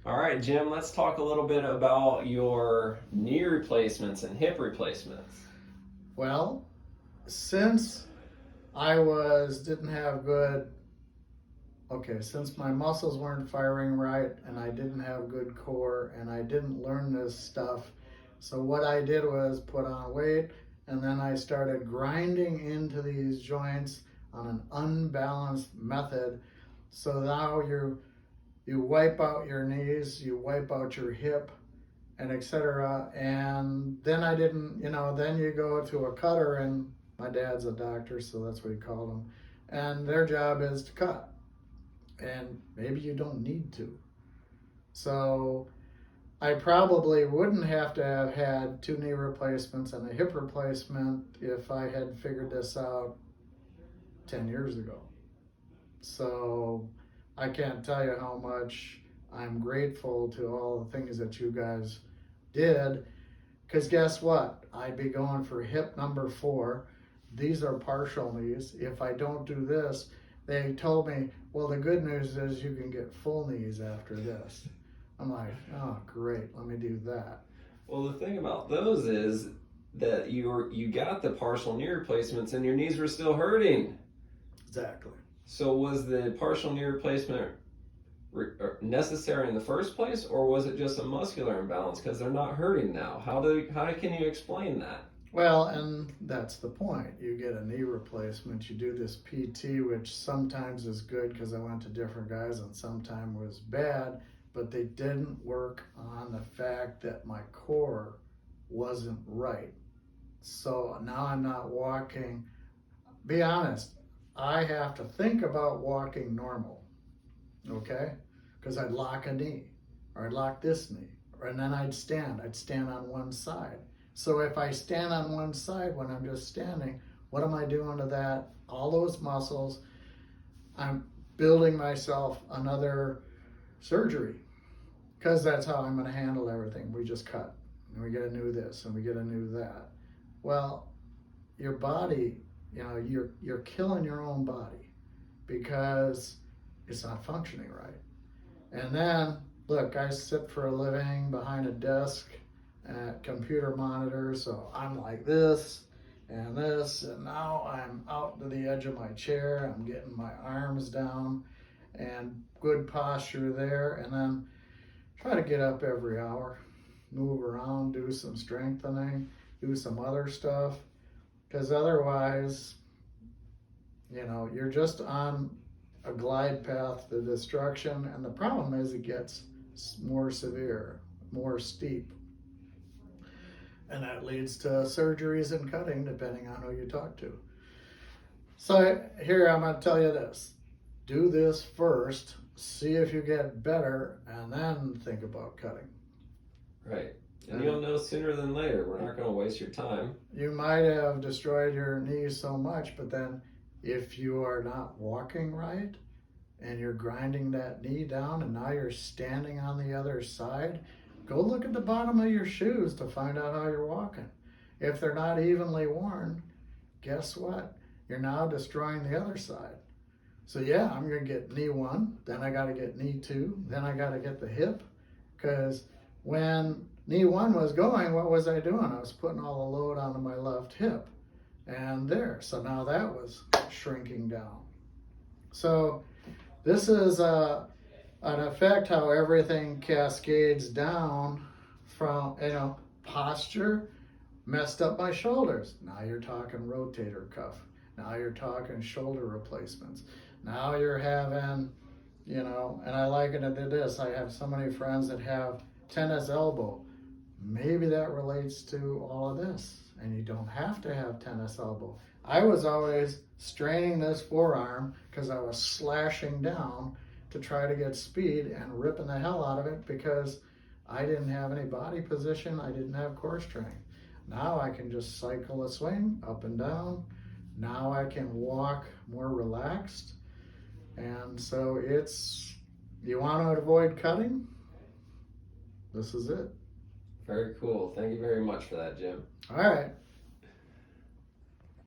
All right, Jim, let's talk a little bit about your knee replacements and hip replacements. Well, since I was didn't have good since my muscles weren't firing right and I didn't have good core and I didn't learn this stuff. So what I did was put on weight and then I started grinding into these joints on an unbalanced method. So now you wipe out your knees, you wipe out your hip, and etc. And then I didn't, then you go to a cutter, and my dad's a doctor, so that's what he called them. And their job is to cut, and maybe you don't need to. So I probably wouldn't have to have had two knee replacements and a hip replacement if I had figured this out 10 years ago. So I can't tell you how much I'm grateful to all the things that you guys did. Because guess what? I'd be going for hip number 4. These are partial knees. If I don't do this, they told me, well, the good news is you can get full knees after this. I'm like, oh, great. Let me do that. Well, the thing about those is that you got the partial knee replacements and your knees were still hurting. Exactly. So was the partial knee replacement necessary in the first place, or was it just a muscular imbalance because they're not hurting now? How can you explain that? Well, and that's the point. You get a knee replacement, you do this PT, which sometimes is good because I went to different guys and sometimes was bad, but they didn't work on the fact that my core wasn't right. So now I'm not walking. Be honest, I have to think about walking normal, okay? Because I'd lock a knee, or I'd lock this knee, and then I'd stand on one side. So if I stand on one side when I'm just standing, what am I doing to that? All those muscles, I'm building myself another surgery, because that's how I'm going to handle everything. We just cut, and we get a new this, and we get a new that. Well, your body, you're killing your own body because it's not functioning right. And then, look, I sit for a living behind a desk at computer monitors, so I'm like this, and now I'm out to the edge of my chair. I'm getting my arms down and good posture there, and then try to get up every hour, move around, do some strengthening, do some other stuff, because otherwise, you're just on a glide path to destruction, and the problem is it gets more severe, more steep, and that leads to surgeries and cutting depending on who you talk to. So here I'm going to tell you this: do this first, see if you get better, and then think about cutting. Right. And you'll know sooner than later. We're not going to waste your time. You might have destroyed your knees so much, but then if you are not walking right and you're grinding that knee down and now you're standing on the other side, go look at the bottom of your shoes to find out how you're walking. If they're not evenly worn, guess what? You're now destroying the other side. So yeah, I'm going to get knee 1, then I got to get knee 2, then I got to get the hip, because when knee 1 was going, what was I doing? I was putting all the load onto my left hip. And there, so now that was shrinking down. So this is an effect how everything cascades down from, posture messed up my shoulders. Now you're talking rotator cuff. Now you're talking shoulder replacements. Now you're having, and I liken it to this. I have so many friends that have tennis elbow. Maybe that relates to all of this, and you don't have to have tennis elbow. I was always straining this forearm because I was slashing down to try to get speed and ripping the hell out of it because I didn't have any body position. I didn't have core strength. Now I can just cycle a swing up and down. Now I can walk more relaxed. And so you want to avoid cutting? This is it. Very cool. Thank you very much for that, Jim. All right.